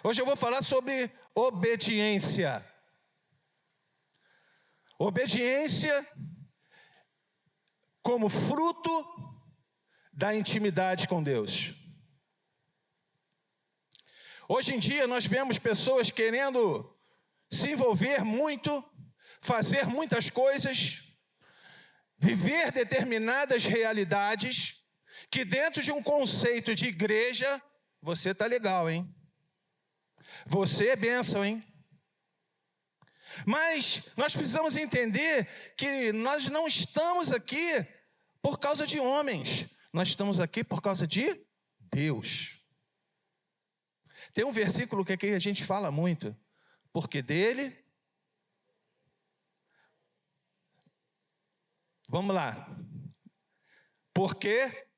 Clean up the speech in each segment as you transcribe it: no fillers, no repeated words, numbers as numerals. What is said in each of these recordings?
Hoje eu vou falar sobre obediência. Obediência como fruto da intimidade com Deus. Hoje em dia nós vemos pessoas querendo se envolver muito, fazer muitas coisas, viver determinadas realidades, que dentro de um conceito de igreja, você está legal, hein? Você é bênção, hein? Mas nós precisamos entender que nós não estamos aqui por causa de homens, nós estamos aqui por causa de Deus. Tem um versículo que aqui a gente fala muito, porque dele... Vamos lá. Porque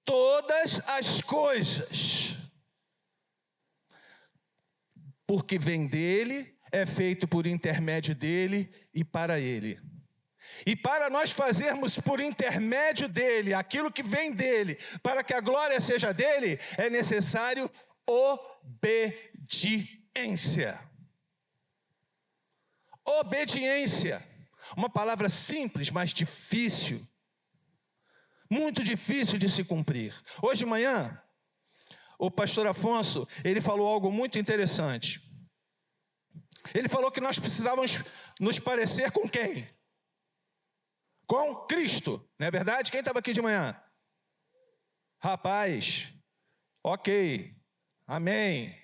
todas as coisas, porque vem dele, é feito por intermédio dele e para ele. E para nós fazermos por intermédio dele, aquilo que vem dele, para que a glória seja dele, é necessário obediência. Obediência, uma palavra simples, mas difícil, muito difícil de se cumprir. Hoje de manhã, o pastor Afonso, ele falou algo muito interessante. Ele falou que nós precisávamos nos parecer com quem? Com Cristo, não é verdade? Quem estava aqui de manhã? Rapaz, ok, amém.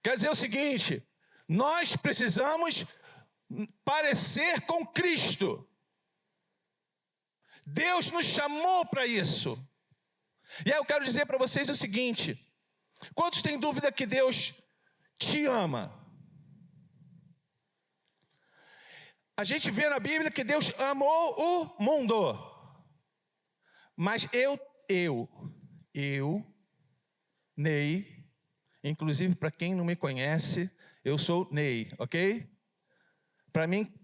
Quer dizer o seguinte, nós precisamos parecer com Cristo. Deus nos chamou para isso. E aí eu quero dizer para vocês o seguinte: quantos têm dúvida que Deus te ama? A gente vê na Bíblia que Deus amou o mundo. Mas eu, Ney, inclusive para quem não me conhece, eu sou Ney, ok?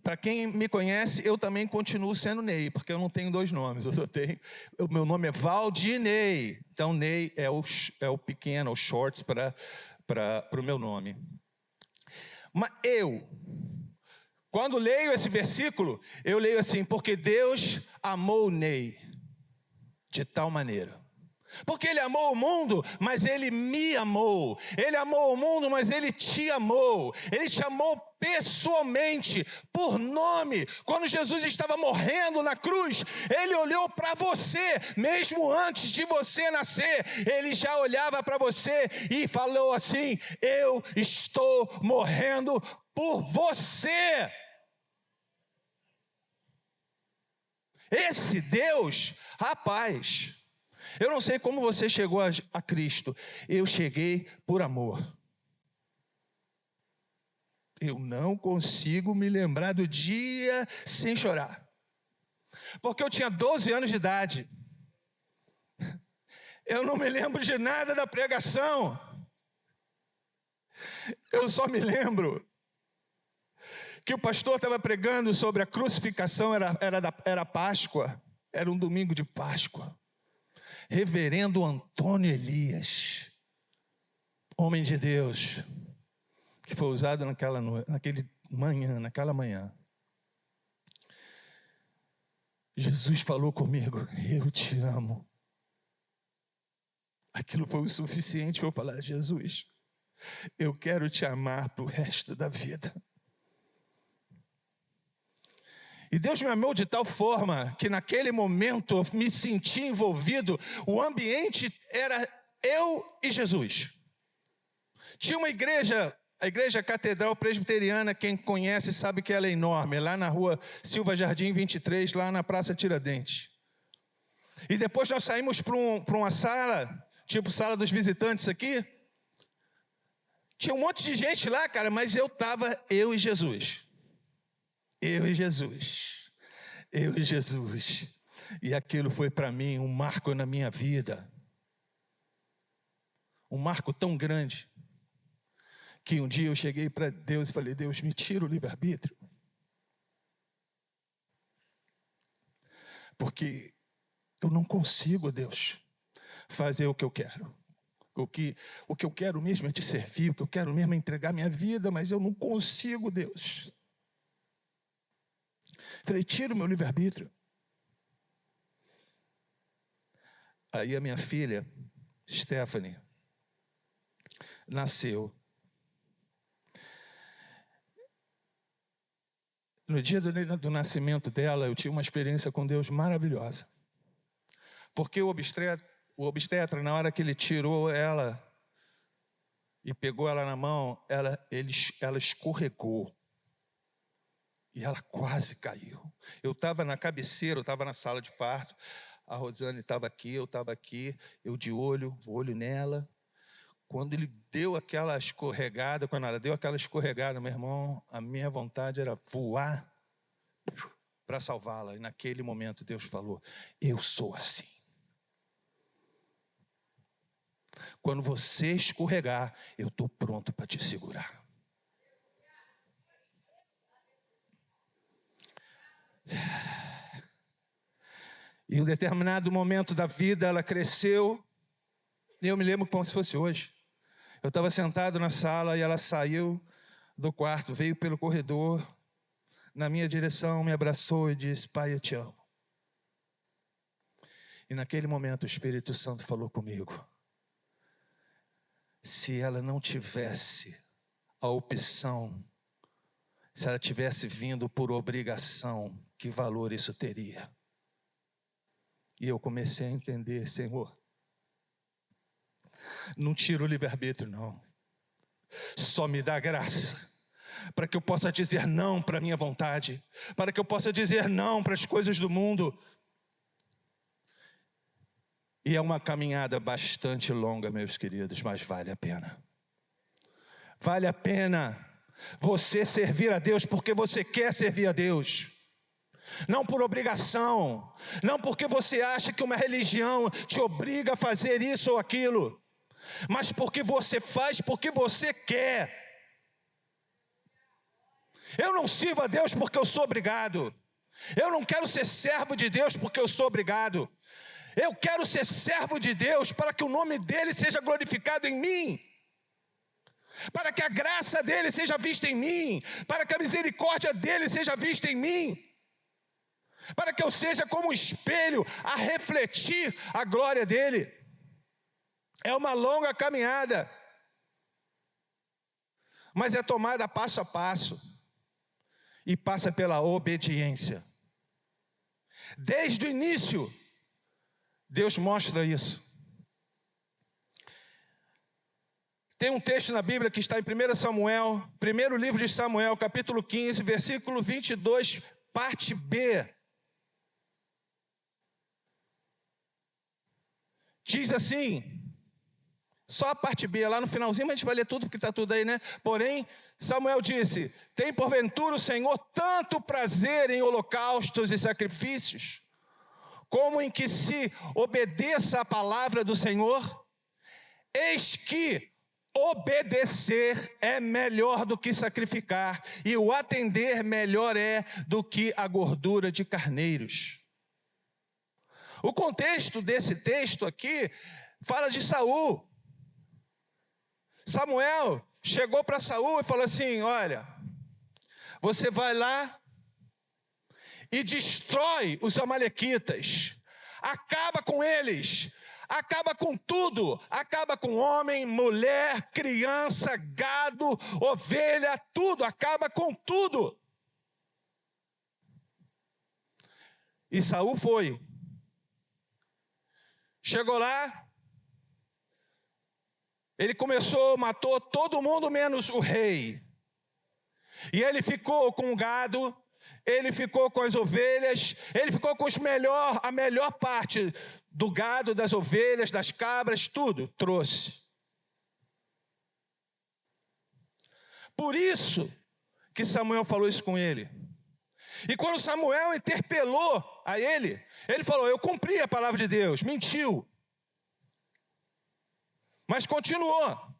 Para quem me conhece, eu também continuo sendo Ney, porque eu não tenho dois nomes, o meu nome é Valdinei, então Ney é o pequeno, o shorts para o meu nome. Mas quando leio esse versículo, eu leio assim, porque Deus amou Ney de tal maneira. Porque Ele amou o mundo, mas Ele me amou. Ele amou o mundo, mas Ele te amou. Ele te amou pessoalmente, por nome. Quando Jesus estava morrendo na cruz, Ele olhou para você, mesmo antes de você nascer. Ele já olhava para você e falou assim: eu estou morrendo por você. Esse Deus, rapaz... Eu não sei como você chegou a Cristo. Eu cheguei por amor. Eu não consigo me lembrar do dia sem chorar. Porque eu tinha 12 anos de idade. Eu não me lembro de nada da pregação. Eu só me lembro que o pastor estava pregando sobre a crucificação, era Páscoa. Era um domingo de Páscoa. Reverendo Antônio Elias, homem de Deus, que foi usado naquela manhã. Jesus falou comigo: eu te amo. Aquilo foi o suficiente para eu falar: Jesus, eu quero te amar para o resto da vida. E Deus me amou de tal forma que naquele momento eu me senti envolvido. O ambiente era eu e Jesus. Tinha uma igreja, a Igreja Catedral Presbiteriana, quem conhece sabe que ela é enorme, lá na rua Silva Jardim 23, lá na Praça Tiradentes. E depois nós saímos para uma sala, tipo sala dos visitantes aqui. Tinha um monte de gente lá, cara, mas eu e Jesus. Eu e Jesus. E aquilo foi para mim um marco na minha vida. Um marco tão grande, que um dia eu cheguei para Deus e falei: Deus, me tira o livre-arbítrio. Porque eu não consigo, Deus, fazer o que eu quero. O que eu quero mesmo é te servir, o que eu quero mesmo é entregar minha vida, mas eu não consigo, Deus. Falei, tira o meu livre-arbítrio. Aí a minha filha, Stephanie, nasceu. No dia do nascimento dela, eu tive uma experiência com Deus maravilhosa. Porque o obstetra, na hora que ele tirou ela e pegou ela na mão, ela escorregou. E ela quase caiu. Eu estava na cabeceira, eu estava na sala de parto. A Rosane estava aqui, eu estava aqui. Eu de olho nela. Quando ele deu aquela escorregada, quando ela deu aquela escorregada, meu irmão, a minha vontade era voar para salvá-la. E naquele momento Deus falou, eu sou assim. Quando você escorregar, eu estou pronto para te segurar. Em um determinado momento da vida, ela cresceu. E eu me lembro como se fosse hoje. Eu estava sentado na sala e ela saiu do quarto, veio pelo corredor, na minha direção, me abraçou e disse, pai, eu te amo. E naquele momento o Espírito Santo falou comigo. Se ela não tivesse a opção, se ela tivesse vindo por obrigação, que valor isso teria? E eu comecei a entender, Senhor, não tira o livre-arbítrio, não. Só me dá graça, para que eu possa dizer não para a minha vontade, para que eu possa dizer não para as coisas do mundo. E é uma caminhada bastante longa, meus queridos, mas vale a pena. Vale a pena você servir a Deus porque você quer servir a Deus. Não por obrigação, não porque você acha que uma religião te obriga a fazer isso ou aquilo, mas porque você faz porque você quer. Eu não sirvo a Deus porque eu sou obrigado. Eu não quero ser servo de Deus porque eu sou obrigado. Eu quero ser servo de Deus para que o nome dele seja glorificado em mim, para que a graça dele seja vista em mim, para que a misericórdia dele seja vista em mim, para que eu seja como um espelho a refletir a glória dele. É uma longa caminhada, mas é tomada passo a passo e passa pela obediência. Desde o início, Deus mostra isso. Tem um texto na Bíblia que está em 1 Samuel, primeiro livro de Samuel, capítulo 15, versículo 22, parte B. Diz assim, só a parte B, lá no finalzinho, mas a gente vai ler tudo, porque está tudo aí, né? Porém, Samuel disse, tem porventura o Senhor tanto prazer em holocaustos e sacrifícios, como em que se obedeça a palavra do Senhor? Eis que obedecer é melhor do que sacrificar, e o atender melhor é do que a gordura de carneiros. O contexto desse texto aqui fala de Saul. Samuel chegou para Saul e falou assim, olha, você vai lá e destrói os amalequitas, acaba com eles, acaba com tudo, acaba com homem, mulher, criança, gado, ovelha, tudo, acaba com tudo. E Saul foi. Chegou lá, ele matou todo mundo menos o rei. E ele ficou com o gado, ele ficou com as ovelhas, ele ficou com a melhor parte do gado, das ovelhas, das cabras, tudo trouxe. Por isso que Samuel falou isso com ele. E quando Samuel interpelou a ele falou, eu cumpri a palavra de Deus, mentiu. Mas continuou.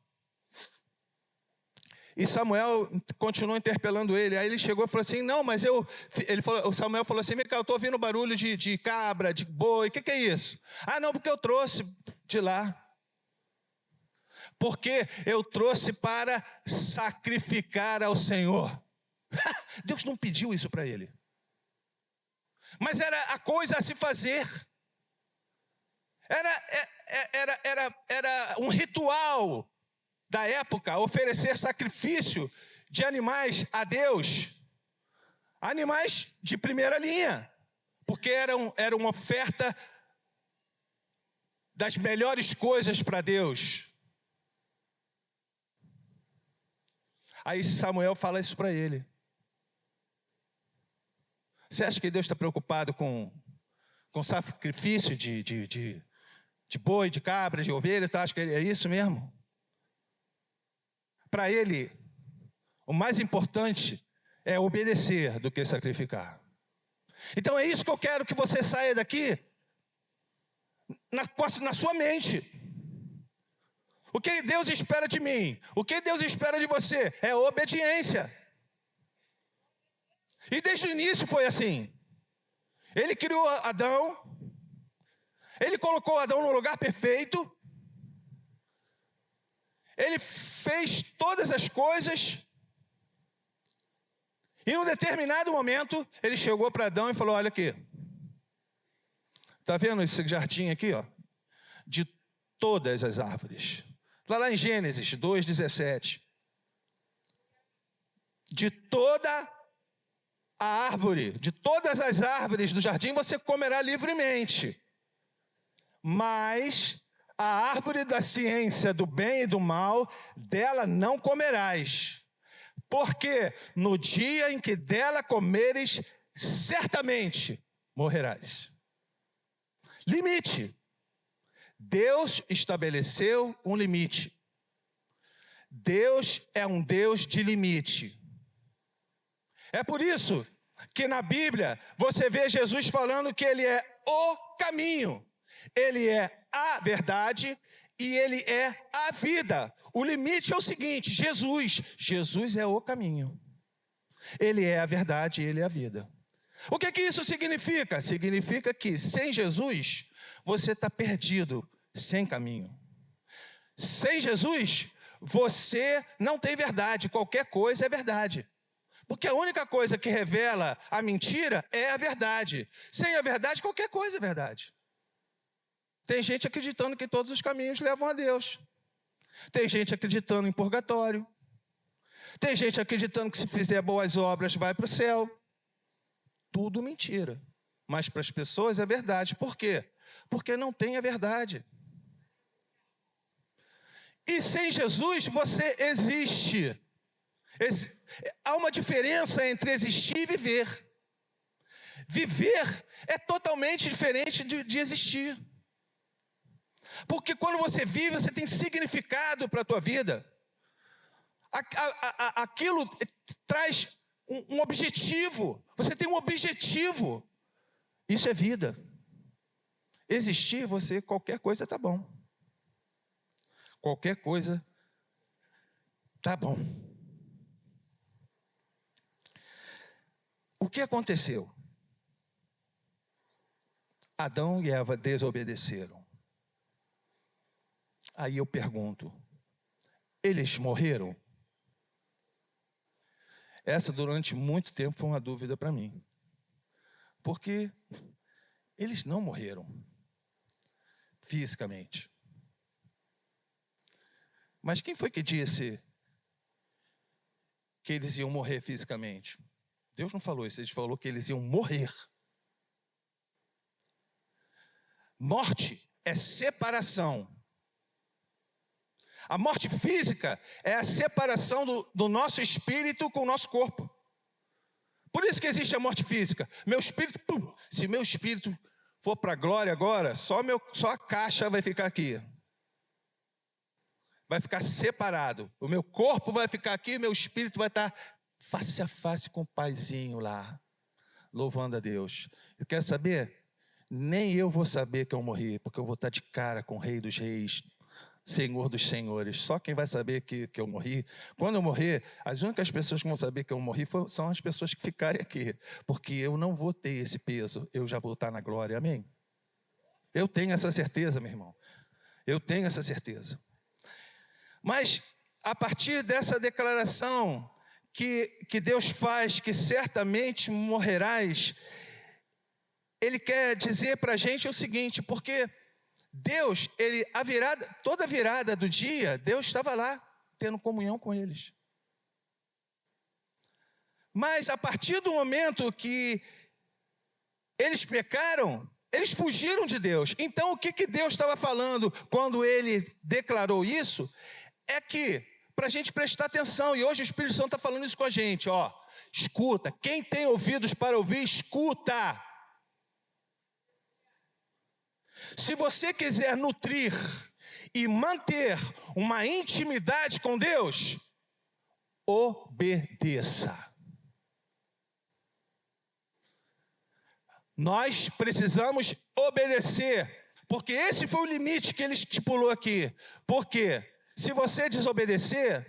E Samuel continuou interpelando ele. Aí ele chegou e falou assim, não, mas o Samuel falou assim, eu estou ouvindo barulho de cabra, de boi, o que é isso? Ah, não, porque eu trouxe de lá. Porque eu trouxe para sacrificar ao Senhor. Deus não pediu isso para ele. Mas era a coisa a se fazer. Era um ritual da época oferecer sacrifício de animais a Deus. Animais de primeira linha. Porque era uma oferta das melhores coisas para Deus. Aí Samuel fala isso para ele. Você acha que Deus está preocupado com sacrifício de boi, de cabra, de ovelha? Você acha que é isso mesmo? Para ele, o mais importante é obedecer do que sacrificar. Então é isso que eu quero que você saia daqui na sua mente. O que Deus espera de mim? O que Deus espera de você? É obediência. E desde o início foi assim. Ele criou Adão. Ele colocou Adão no lugar perfeito. Ele fez todas as coisas. E em um determinado momento, ele chegou para Adão e falou: olha aqui. Está vendo esse jardim aqui? Ó? De todas as árvores. Lá em Gênesis 2:17. De toda a árvore, de todas as árvores do jardim você comerá livremente. Mas a árvore da ciência do bem e do mal, dela não comerás. Porque no dia em que dela comeres, certamente morrerás. Limite. Deus estabeleceu um limite. Deus é um Deus de limite. É por isso que na Bíblia você vê Jesus falando que Ele é o caminho, Ele é a verdade e Ele é a vida. O limite é o seguinte: Jesus é o caminho. Ele é a verdade e Ele é a vida. O que isso significa? Significa que sem Jesus você está perdido, sem caminho. Sem Jesus, você não tem verdade. Qualquer coisa é verdade. Porque a única coisa que revela a mentira é a verdade. Sem a verdade, qualquer coisa é verdade. Tem gente acreditando que todos os caminhos levam a Deus. Tem gente acreditando em purgatório. Tem gente acreditando que se fizer boas obras vai para o céu. Tudo mentira. Mas para as pessoas é verdade. Por quê? Porque não tem a verdade. E sem Jesus você existe. Há uma diferença entre existir e viver. Viver é totalmente diferente de existir. Porque quando você vive, você tem significado para a tua vida. Aquilo traz um objetivo. Você tem um objetivo. Isso é vida. Existir, qualquer coisa está bom. Qualquer coisa está bom. O que aconteceu? Adão e Eva desobedeceram. Aí eu pergunto, eles morreram? Essa durante muito tempo foi uma dúvida para mim. Porque eles não morreram fisicamente. Mas quem foi que disse que eles iam morrer fisicamente? Deus não falou isso, ele falou que eles iam morrer. Morte é separação. A morte física é a separação do nosso espírito com o nosso corpo. Por isso que existe a morte física. Meu espírito, se meu espírito for para a glória agora, só a caixa vai ficar aqui. Vai ficar separado. O meu corpo vai ficar aqui, meu espírito vai estar face a face com o Paizinho lá, louvando a Deus. Eu quero saber? Nem eu vou saber que eu morri, porque eu vou estar de cara com o Rei dos Reis, Senhor dos Senhores. Só quem vai saber que eu morri. Quando eu morrer, as únicas pessoas que vão saber que eu morri são as pessoas que ficarem aqui. Porque eu não vou ter esse peso, eu já vou estar na glória, amém? Eu tenho essa certeza, meu irmão. Eu tenho essa certeza. Mas, a partir dessa declaração que Deus faz, que certamente morrerás, Ele quer dizer para a gente o seguinte, porque Deus, toda virada do dia, Deus estava lá, tendo comunhão com eles. Mas, a partir do momento que eles pecaram, eles fugiram de Deus. Então, o que Deus estava falando quando Ele declarou isso? É que, para a gente prestar atenção, e hoje o Espírito Santo está falando isso com a gente, ó, escuta, quem tem ouvidos para ouvir, escuta. Se você quiser nutrir e manter uma intimidade com Deus, obedeça. Nós precisamos obedecer, porque esse foi o limite que ele estipulou aqui. Porque se você desobedecer,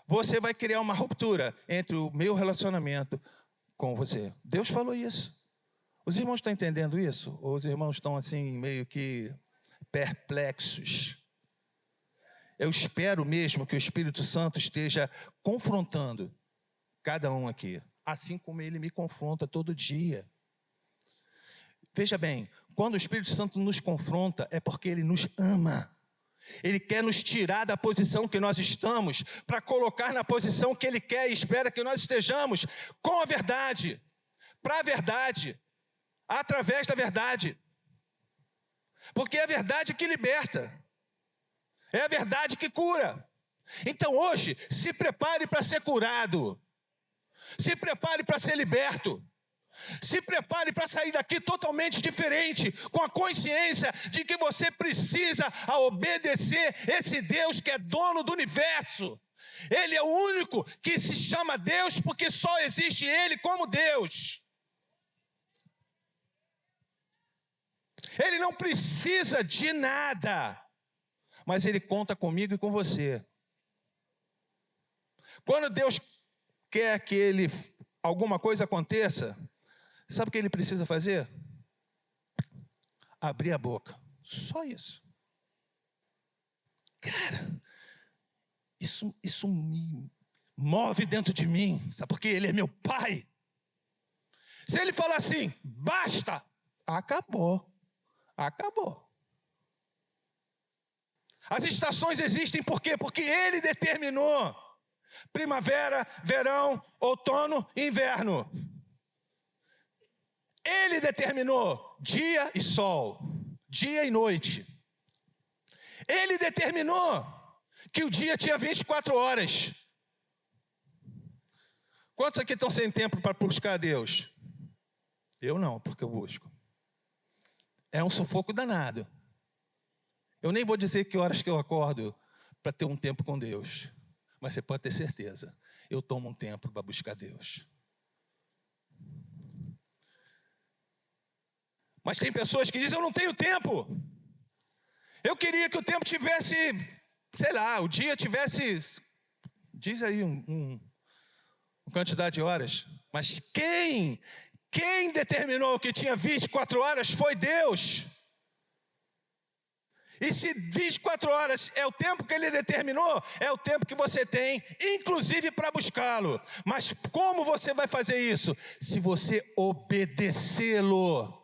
você vai criar uma ruptura entre o meu relacionamento com você. Deus falou isso. Os irmãos estão entendendo isso? Ou os irmãos estão assim, meio que perplexos? Eu espero mesmo que o Espírito Santo esteja confrontando cada um aqui, assim como ele me confronta todo dia. Veja bem, quando o Espírito Santo nos confronta, é porque Ele nos ama. Ele quer nos tirar da posição que nós estamos, para colocar na posição que Ele quer e espera que nós estejamos, com a verdade, para a verdade, através da verdade. Porque é a verdade que liberta, é a verdade que cura. Então hoje, se prepare para ser curado, se prepare para ser liberto. Se prepare para sair daqui totalmente diferente, com a consciência de que você precisa obedecer esse Deus que é dono do universo. Ele é o único que se chama Deus porque só existe Ele como Deus. Ele não precisa de nada, mas Ele conta comigo e com você. Quando Deus quer que alguma coisa aconteça, sabe o que Ele precisa fazer? Abrir a boca. Só isso. Cara, isso me move dentro de mim. Sabe por quê? Ele é meu Pai. Se Ele falar assim, basta, acabou. Acabou. As estações existem por quê? Porque Ele determinou. Primavera, verão, outono, inverno. Ele determinou dia e sol, dia e noite. Ele determinou que o dia tinha 24 horas. Quantos aqui estão sem tempo para buscar a Deus? Eu não, porque eu busco. É um sufoco danado. Eu nem vou dizer que horas que eu acordo para ter um tempo com Deus. Mas você pode ter certeza, eu tomo um tempo para buscar Deus. Mas tem pessoas que dizem, eu não tenho tempo. Eu queria que o tempo tivesse, sei lá, o dia tivesse, diz aí uma quantidade de horas. Mas quem determinou que tinha 24 horas foi Deus. E se 24 horas é o tempo que Ele determinou, é o tempo que você tem, inclusive para buscá-lo. Mas como você vai fazer isso? Se você obedecê-lo.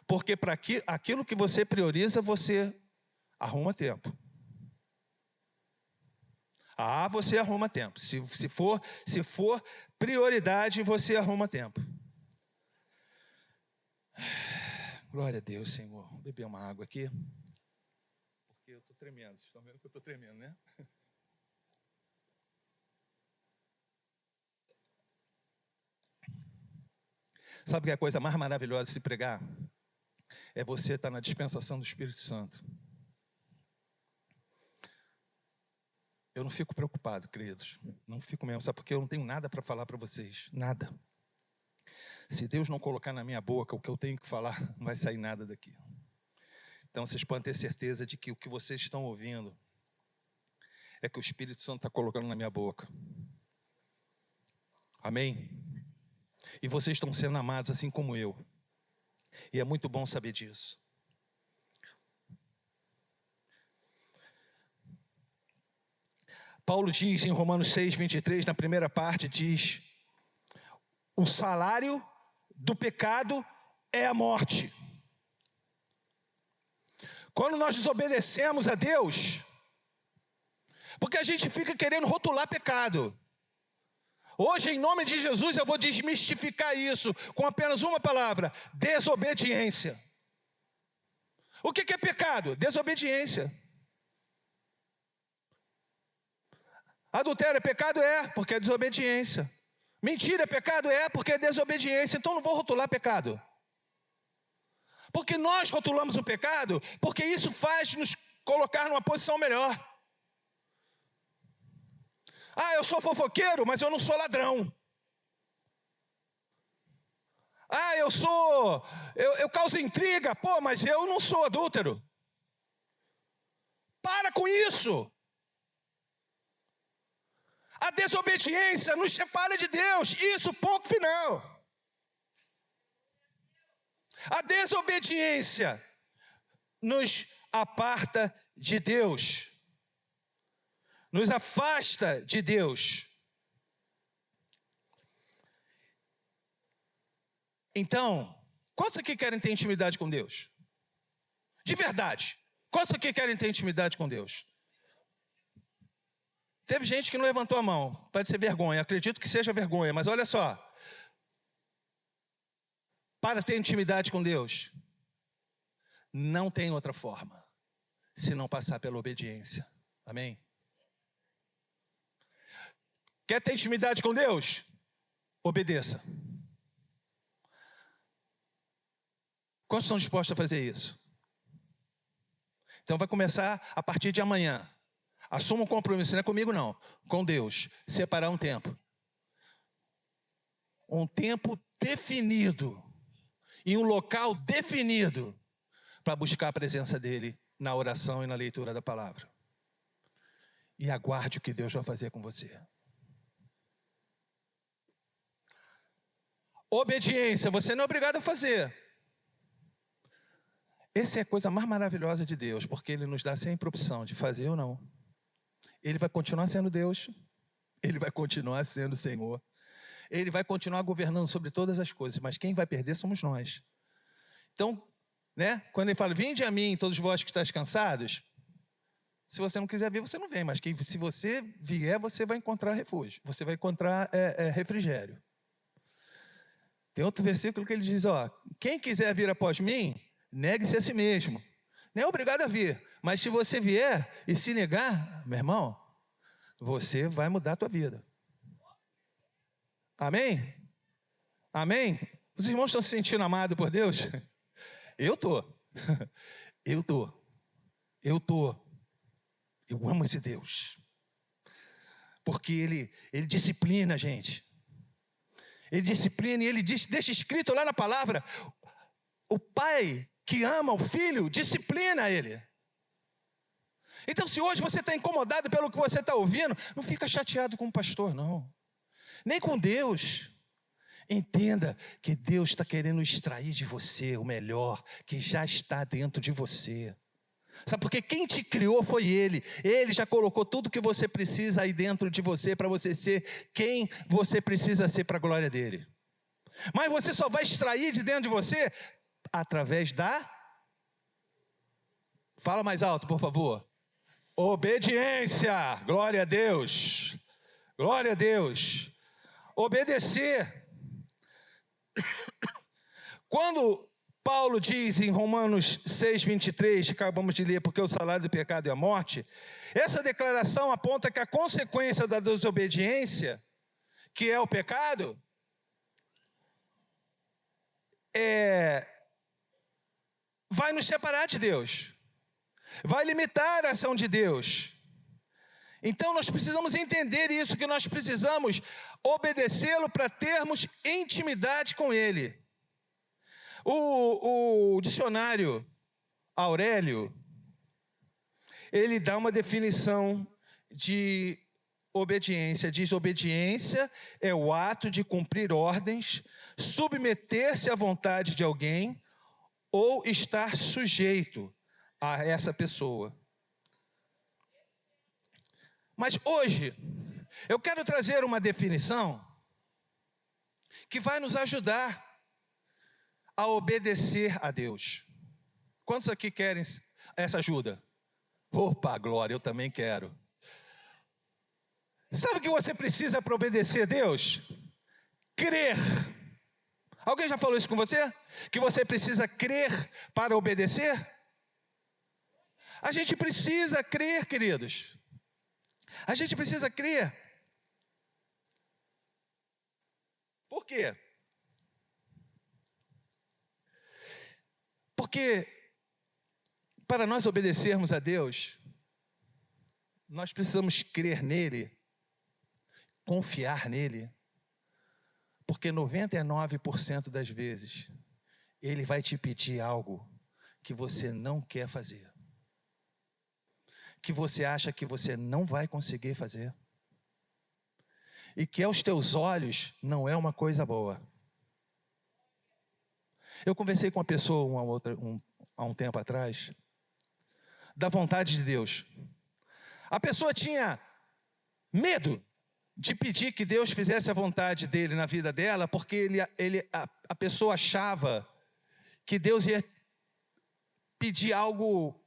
Porque para aquilo que você prioriza, você arruma tempo. Você arruma tempo. Se for prioridade, você arruma tempo. Glória a Deus, Senhor. Vou beber uma água aqui. Porque eu estou tremendo. Vocês estão vendo que eu estou tremendo, né? Sabe que é a coisa mais maravilhosa de se pregar? É você estar na dispensação do Espírito Santo. Eu não fico preocupado, queridos. Não fico mesmo. Sabe por quê? Eu não tenho nada para falar para vocês. Nada. Se Deus não colocar na minha boca o que eu tenho que falar, não vai sair nada daqui. Então vocês podem ter certeza de que o que vocês estão ouvindo é que o Espírito Santo está colocando na minha boca. Amém? E vocês estão sendo amados assim como eu. E é muito bom saber disso. Paulo diz em Romanos 6:23, na primeira parte, diz: o salário do pecado é a morte. Quando nós desobedecemos a Deus, porque a gente fica querendo rotular pecado. Hoje, em nome de Jesus, eu vou desmistificar isso com apenas uma palavra: desobediência. O que é pecado? Desobediência. Adultério é pecado? É, porque é desobediência. Mentira é pecado? É, porque é desobediência. Então não vou rotular pecado. Porque nós rotulamos o pecado, porque isso faz nos colocar numa posição melhor. Ah, eu sou fofoqueiro, mas eu não sou ladrão. Ah, eu causo intriga, pô, mas eu não sou adúltero. Para com isso. A desobediência nos separa de Deus. Isso, ponto final. A desobediência nos aparta de Deus. Nos afasta de Deus. Então, quantos aqui querem ter intimidade com Deus? De verdade. Quantos aqui querem ter intimidade com Deus? Teve gente que não levantou a mão. Pode ser vergonha. Acredito que seja vergonha. Mas olha só. Para ter intimidade com Deus, não tem outra forma se não passar pela obediência. Amém? Quer ter intimidade com Deus? Obedeça. Quantos estão dispostos a fazer isso? Então vai começar a partir de amanhã. Assuma um compromisso, não é comigo não, com Deus. Separar um tempo. Um tempo definido. Em um local definido. Para buscar a presença dele na oração e na leitura da palavra. E aguarde o que Deus vai fazer com você. Obediência, você não é obrigado a fazer. Essa é a coisa mais maravilhosa de Deus, porque Ele nos dá sempre opção de fazer ou não. Ele vai continuar sendo Deus, Ele vai continuar sendo Senhor, Ele vai continuar governando sobre todas as coisas, mas quem vai perder somos nós. Então, né, quando Ele fala, vinde a mim todos vós que estáis cansados, se você não quiser vir, você não vem, mas se você vier, você vai encontrar refúgio, você vai encontrar refrigério. Tem outro versículo que ele diz, ó, quem quiser vir após mim, negue-se a si mesmo. Nem é obrigado a vir, mas se você vier e se negar, meu irmão, você vai mudar a tua vida. Amém? Amém? Os irmãos estão se sentindo amados por Deus? Eu tô. Eu amo esse Deus. Porque Ele disciplina a gente. Ele disciplina e Ele deixa escrito lá na palavra, o pai que ama o filho, disciplina ele. Então, se hoje você está incomodado pelo que você está ouvindo, não fica chateado com o pastor, não. Nem com Deus. Entenda que Deus está querendo extrair de você o melhor que já está dentro de você. Sabe por quê? Quem te criou foi Ele. Ele já colocou tudo que você precisa aí dentro de você para você ser quem você precisa ser para a glória dEle. Mas você só vai extrair de dentro de você através da... Fala mais alto, por favor. Obediência. Glória a Deus. Glória a Deus. Obedecer. Quando Paulo diz em Romanos 6:23, que acabamos de ler, porque o salário do pecado é a morte, essa declaração aponta que a consequência da desobediência, que é o pecado, vai nos separar de Deus, vai limitar a ação de Deus. Então nós precisamos entender isso, que nós precisamos obedecê-lo para termos intimidade com Ele. O dicionário Aurélio, ele dá uma definição de obediência. Diz: obediência é o ato de cumprir ordens, submeter-se à vontade de alguém ou estar sujeito a essa pessoa. Mas hoje, eu quero trazer uma definição que vai nos ajudar a obedecer a Deus. Quantos aqui querem essa ajuda? Opa, glória, eu também quero. Sabe o que você precisa para obedecer a Deus? Crer. Alguém já falou isso com você? Que você precisa crer para obedecer? A gente precisa crer, queridos. A gente precisa crer. Por quê? Porque para nós obedecermos a Deus, nós precisamos crer nele, confiar nele, porque 99% das vezes ele vai te pedir algo que você não quer fazer, que você acha que você não vai conseguir fazer, e que aos teus olhos não é uma coisa boa. Eu conversei com uma pessoa há um tempo atrás, da vontade de Deus. A pessoa tinha medo de pedir que Deus fizesse a vontade dele na vida dela, porque a pessoa achava que Deus ia pedir algo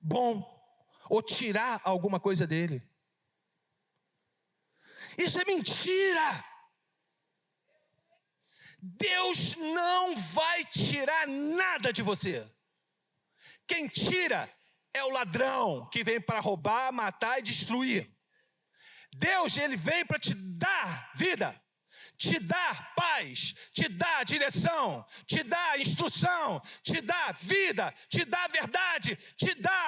bom, ou tirar alguma coisa dele. Isso é mentira! Deus não vai tirar nada de você. Quem tira é o ladrão que vem para roubar, matar e destruir. Deus, ele vem para te dar vida, te dar paz, te dar direção, te dar instrução, te dar vida, te dar verdade, te dá.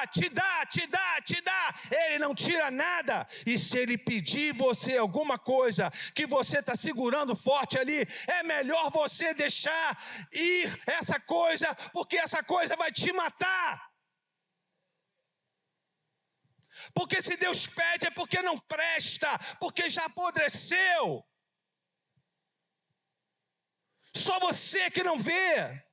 Ele não tira nada. E se ele pedir você alguma coisa que você está segurando forte ali, é melhor você deixar ir essa coisa, porque essa coisa vai te matar. Porque se Deus pede é porque não presta, porque já apodreceu. Só você que não vê,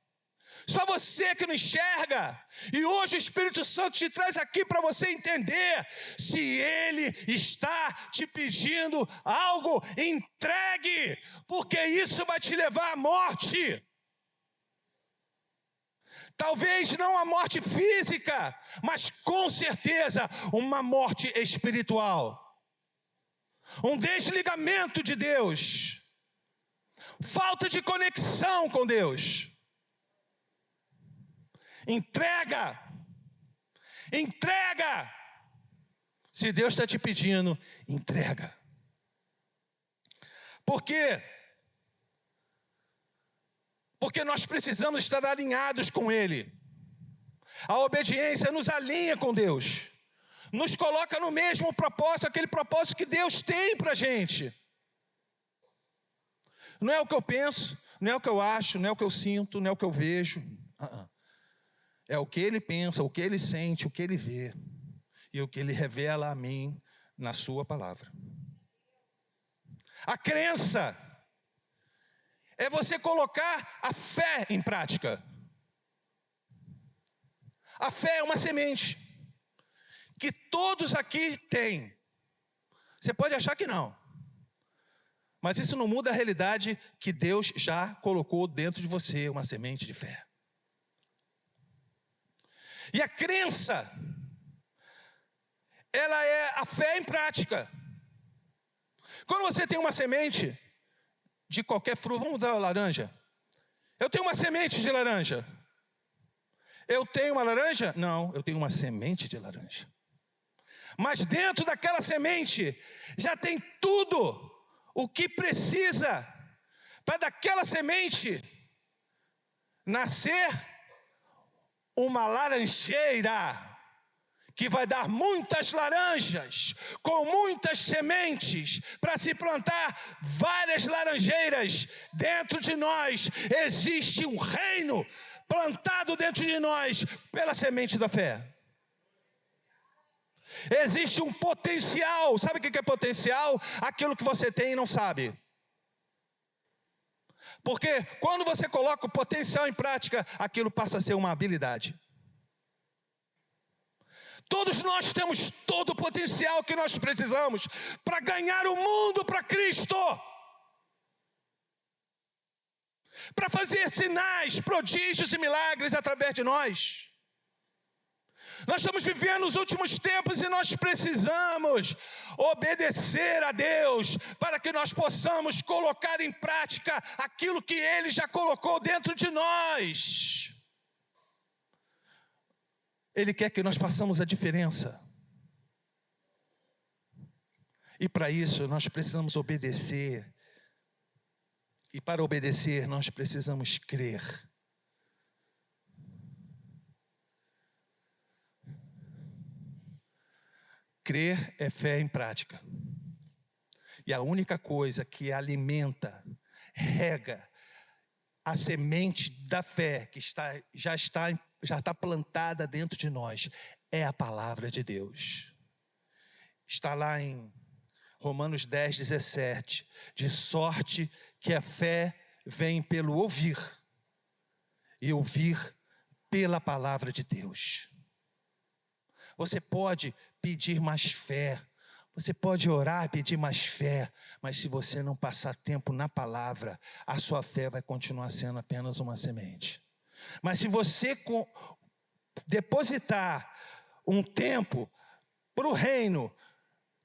só você que não enxerga. E hoje o Espírito Santo te traz aqui para você entender. Se Ele está te pedindo algo, entregue, porque isso vai te levar à morte. Talvez não a morte física, mas com certeza uma morte espiritual. Um desligamento de Deus. Falta de conexão com Deus. Entrega. Se Deus está te pedindo, entrega. Por quê? Porque nós precisamos estar alinhados com Ele. A obediência nos alinha com Deus. Nos coloca no mesmo propósito, aquele propósito que Deus tem para a gente. Não é o que eu penso, não é o que eu acho, não é o que eu sinto, não é o que eu vejo. É o que Ele pensa, o que Ele sente, o que Ele vê. E o que Ele revela a mim na sua palavra. A crença é você colocar a fé em prática. A fé é uma semente que todos aqui têm. Você pode achar que não, mas isso não muda a realidade que Deus já colocou dentro de você, uma semente de fé. E a crença, ela é a fé em prática. Quando você tem uma semente de qualquer fruto, vamos dar laranja. Eu tenho uma semente de laranja. Eu tenho uma laranja? Não, eu tenho uma semente de laranja. Mas dentro daquela semente já tem tudo o que precisa para daquela semente nascer uma laranjeira que vai dar muitas laranjas, com muitas sementes, para se plantar várias laranjeiras. Dentro de nós existe um reino plantado dentro de nós pela semente da fé. Existe um potencial. Sabe o que é potencial? Aquilo que você tem e não sabe. Porque quando você coloca o potencial em prática, aquilo passa a ser uma habilidade. Todos nós temos todo o potencial que nós precisamos para ganhar o mundo para Cristo. Para fazer sinais, prodígios e milagres através de nós. Nós estamos vivendo os últimos tempos e nós precisamos obedecer a Deus para que nós possamos colocar em prática aquilo que Ele já colocou dentro de nós. Ele quer que nós façamos a diferença. E para isso nós precisamos obedecer. E para obedecer nós precisamos crer. Crer é fé em prática. E a única coisa que alimenta, rega a semente da fé que já está plantada dentro de nós é a palavra de Deus. Está lá em Romanos 10, 17. De sorte que a fé vem pelo ouvir, e ouvir pela palavra de Deus. Você pode pedir mais fé, você pode orar e pedir mais fé, mas se você não passar tempo na palavra, a sua fé vai continuar sendo apenas uma semente. Mas se você depositar um tempo para o reino,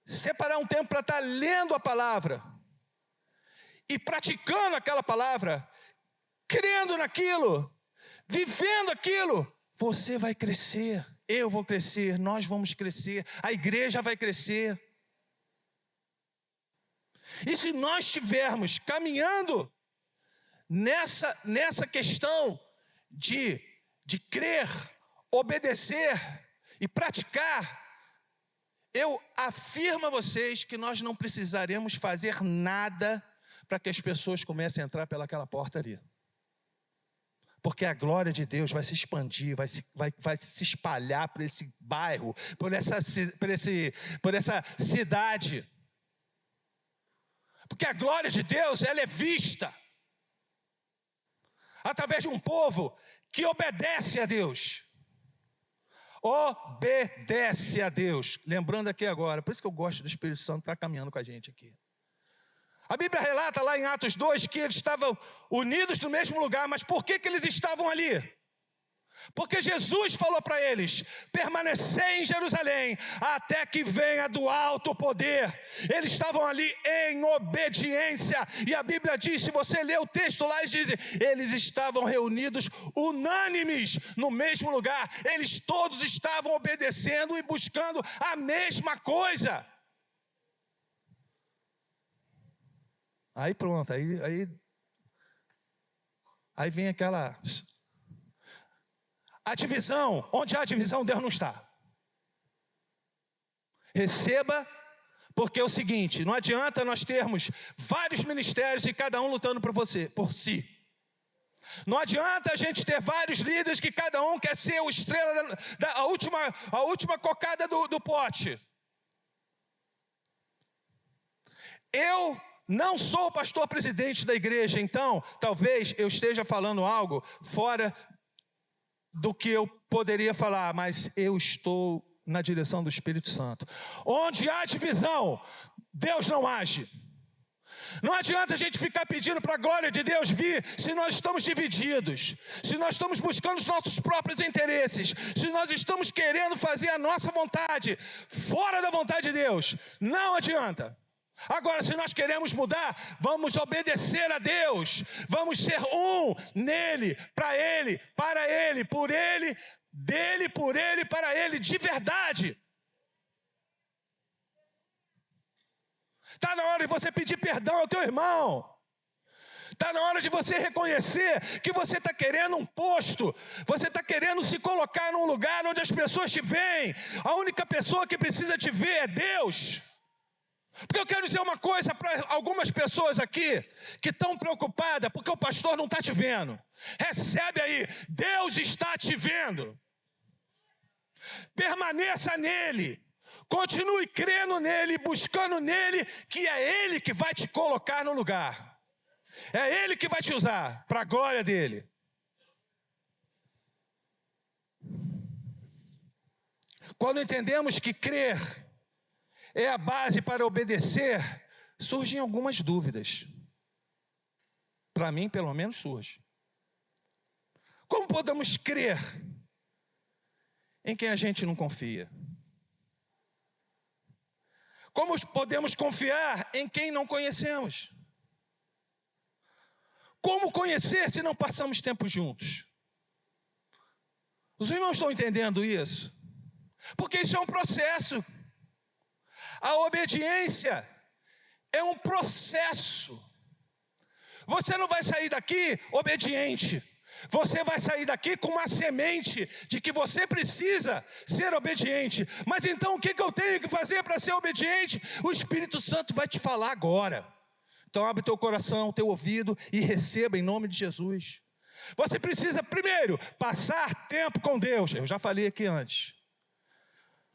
separar um tempo para estar lendo a palavra e praticando aquela palavra, crendo naquilo, vivendo aquilo, você vai crescer, eu vou crescer, nós vamos crescer, a igreja vai crescer. E se nós estivermos caminhando nessa questão de crer, obedecer e praticar, eu afirmo a vocês que nós não precisaremos fazer nada para que as pessoas comecem a entrar pelaquela porta ali. Porque a glória de Deus vai se expandir, vai se espalhar por esse bairro, por essa cidade. Porque a glória de Deus, ela é vista através de um povo que obedece a Deus. Obedece a Deus. Lembrando aqui agora, por isso que eu gosto do Espírito Santo estar caminhando com a gente aqui. A Bíblia relata lá em Atos 2 que eles estavam unidos no mesmo lugar, mas por que eles estavam ali? Porque Jesus falou para eles: permanecei em Jerusalém até que venha do alto o poder. Eles estavam ali em obediência. E a Bíblia diz, se você ler o texto lá, eles estavam reunidos unânimes no mesmo lugar. Eles todos estavam obedecendo e buscando a mesma coisa. Aí pronto, aí vem aquela... A divisão, onde há divisão, Deus não está. Receba, porque é o seguinte, não adianta nós termos vários ministérios e cada um lutando por si. Não adianta a gente ter vários líderes que cada um quer ser o estrela, a última cocada do pote. Eu não sou o pastor presidente da igreja, então talvez eu esteja falando algo fora do que eu poderia falar, mas eu estou na direção do Espírito Santo. Onde há divisão, Deus não age. Não adianta a gente ficar pedindo para a glória de Deus vir se nós estamos divididos, se nós estamos buscando os nossos próprios interesses, se nós estamos querendo fazer a nossa vontade fora da vontade de Deus. Não adianta. Agora, se nós queremos mudar, vamos obedecer a Deus, vamos ser um nele, para ele, por ele, dele, por ele, para ele, de verdade. Está na hora de você pedir perdão ao teu irmão. Está na hora de você reconhecer que você está querendo um posto, você está querendo se colocar num lugar onde as pessoas te veem. A única pessoa que precisa te ver é Deus. Porque eu quero dizer uma coisa para algumas pessoas aqui que estão preocupadas porque o pastor não está te vendo. Recebe aí, Deus está te vendo. Permaneça nele, continue crendo nele, buscando nele, que é ele que vai te colocar no lugar. É ele que vai te usar para a glória dele. Quando entendemos que crer é a base para obedecer, surgem algumas dúvidas. Para mim, pelo menos, surge. Como podemos crer em quem a gente não confia? Como podemos confiar em quem não conhecemos? Como conhecer se não passamos tempo juntos? Os irmãos estão entendendo isso? Porque isso é um processo. A obediência é um processo. Você não vai sair daqui obediente. Você vai sair daqui com uma semente de que você precisa ser obediente. Mas então o que eu tenho que fazer para ser obediente? O Espírito Santo vai te falar agora. Então abre teu coração, teu ouvido e receba em nome de Jesus. Você precisa primeiro passar tempo com Deus. Eu já falei aqui antes.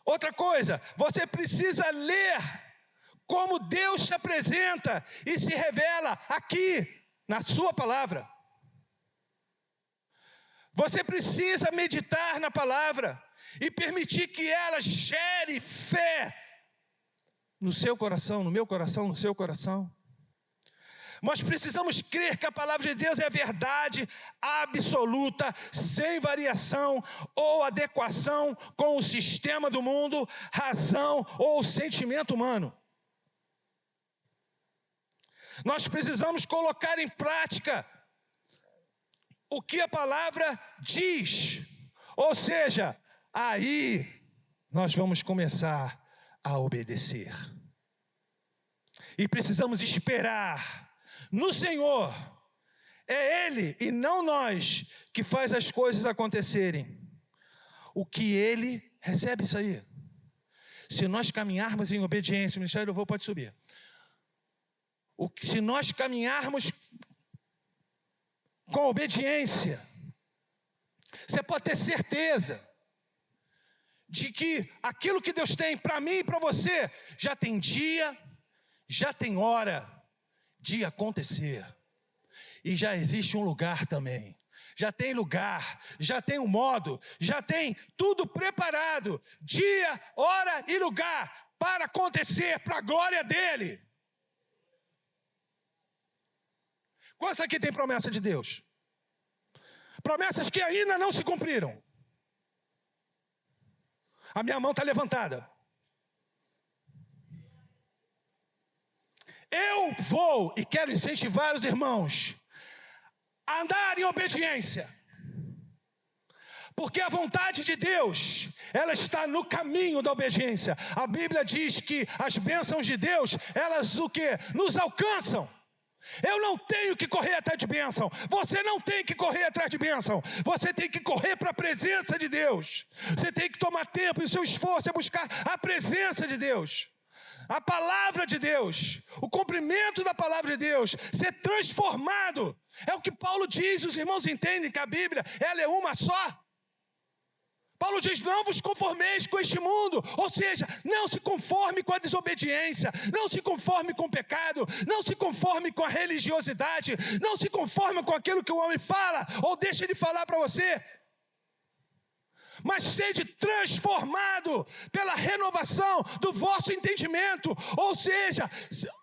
Outra coisa, você precisa ler como Deus se apresenta e se revela aqui na sua palavra. Você precisa meditar na palavra e permitir que ela gere fé no seu coração, no meu coração, no seu coração. Nós precisamos crer que a palavra de Deus é verdade absoluta, sem variação ou adequação com o sistema do mundo, razão ou sentimento humano. Nós precisamos colocar em prática o que a palavra diz. Ou seja, aí nós vamos começar a obedecer. E precisamos esperar no Senhor. É Ele e não nós que faz as coisas acontecerem. O que Ele recebe isso aí. Se nós caminharmos em obediência, o Ministério do Louvor pode subir. Se nós caminharmos com obediência, você pode ter certeza de que aquilo que Deus tem para mim e para você já tem dia, já tem hora de acontecer. E já existe um lugar também. Já tem lugar, já tem um modo, já tem tudo preparado. Dia, hora e lugar para acontecer, para a glória dEle. Quantos aqui tem promessa de Deus? Promessas que ainda não se cumpriram. A minha mão está levantada. Eu vou e quero incentivar os irmãos a andar em obediência. Porque a vontade de Deus, ela está no caminho da obediência. A Bíblia diz que as bênçãos de Deus, elas o quê? Nos alcançam. Eu não tenho que correr atrás de bênção. Você não tem que correr atrás de bênção. Você tem que correr para a presença de Deus. Você tem que tomar tempo e o seu esforço é buscar a presença de Deus. A palavra de Deus, o cumprimento da palavra de Deus, ser transformado. É o que Paulo diz, os irmãos entendem que a Bíblia, ela é uma só. Paulo diz, não vos conformeis com este mundo, ou seja, não se conforme com a desobediência, não se conforme com o pecado, não se conforme com a religiosidade, não se conforme com aquilo que o homem fala ou deixa de falar para você. Mas sede transformado pela renovação do vosso entendimento, ou seja,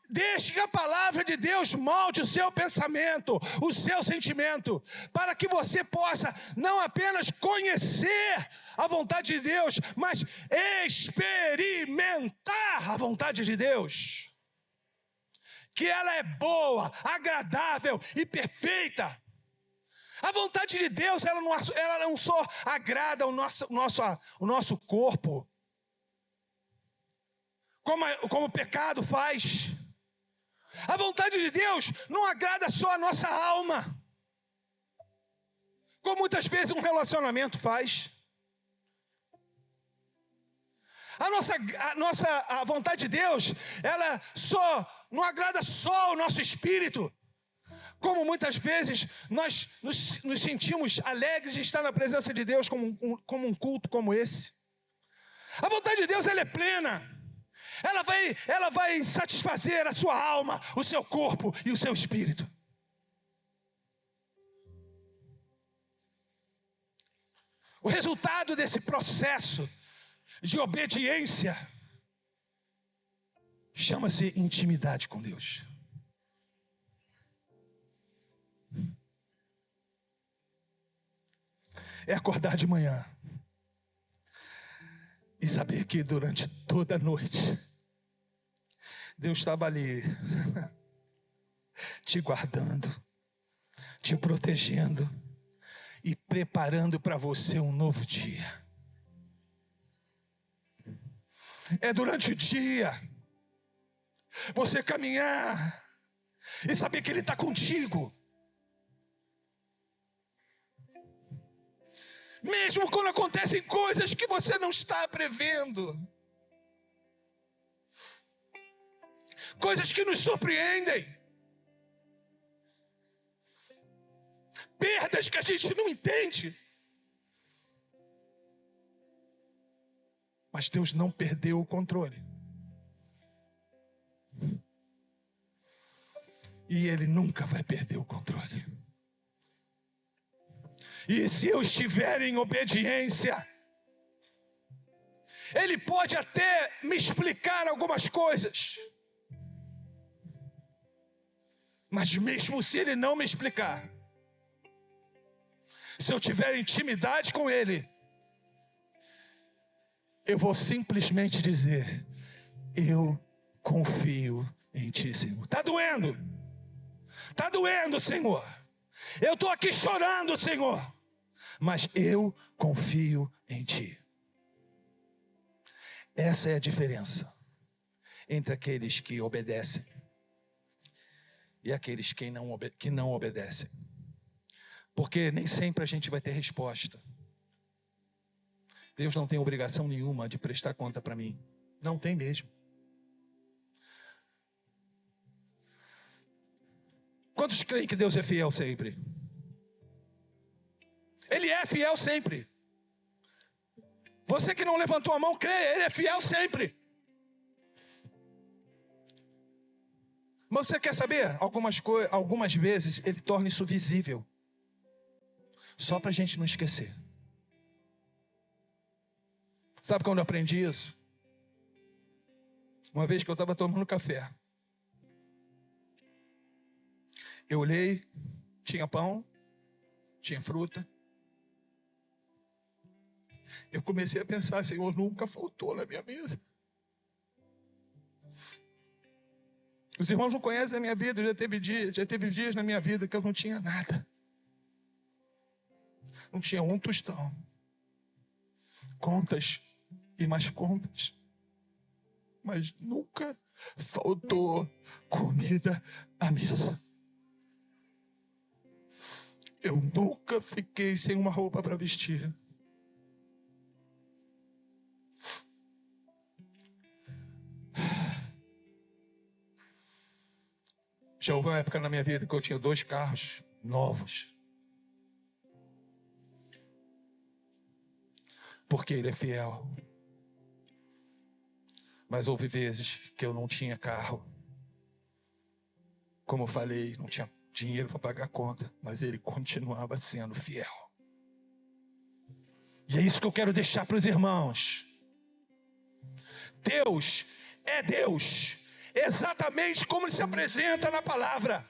deixe que a palavra de Deus molde o seu pensamento, o seu sentimento, para que você possa não apenas conhecer a vontade de Deus, mas experimentar a vontade de Deus, que ela é boa, agradável e perfeita. A vontade de Deus, ela não só agrada o nosso corpo, como o pecado faz. A vontade de Deus não agrada só a nossa alma, como muitas vezes um relacionamento faz. A vontade de Deus, ela não agrada só o nosso espírito, como muitas vezes nós nos sentimos alegres de estar na presença de Deus como um culto como esse. A vontade de Deus, ela é plena. Ela vai satisfazer a sua alma, o seu corpo e o seu espírito. O resultado desse processo de obediência chama-se intimidade com Deus. É acordar de manhã e saber que durante toda a noite Deus estava ali te guardando, te protegendo e preparando para você um novo dia. É durante o dia você caminhar e saber que Ele está contigo. Mesmo quando acontecem coisas que você não está prevendo. Coisas que nos surpreendem. Perdas que a gente não entende. Mas Deus não perdeu o controle. E Ele nunca vai perder o controle. E se eu estiver em obediência, Ele pode até me explicar algumas coisas. Mas mesmo se Ele não me explicar, se eu tiver intimidade com Ele, eu vou simplesmente dizer: eu confio em Ti, Senhor. Está doendo. Está doendo, Senhor. Eu estou aqui chorando, Senhor. Mas eu confio em Ti. Essa é a diferença entre aqueles que obedecem e aqueles que não obedecem. Porque nem sempre a gente vai ter resposta. Deus não tem obrigação nenhuma de prestar conta para mim. Não tem mesmo. Quantos creem que Deus é fiel sempre? Ele é fiel sempre. Você que não levantou a mão, crê, Ele é fiel sempre. Mas você quer saber? Algumas vezes Ele torna isso visível. Só para a gente não esquecer. Sabe quando eu aprendi isso? Uma vez que eu estava tomando café. Eu olhei, tinha pão, tinha fruta. Eu comecei a pensar: Senhor, nunca faltou na minha mesa. Os irmãos não conhecem a minha vida, já teve dias na minha vida que eu não tinha nada. Não tinha um tostão. Contas e mais contas. Mas nunca faltou comida à mesa. Eu nunca fiquei sem uma roupa para vestir. Já houve uma época na minha vida que eu tinha 2 carros novos. Porque Ele é fiel. Mas houve vezes que eu não tinha carro. Como eu falei, não tinha dinheiro para pagar a conta. Mas Ele continuava sendo fiel. E é isso que eu quero deixar para os irmãos. Deus é Deus. Exatamente como Ele se apresenta na palavra.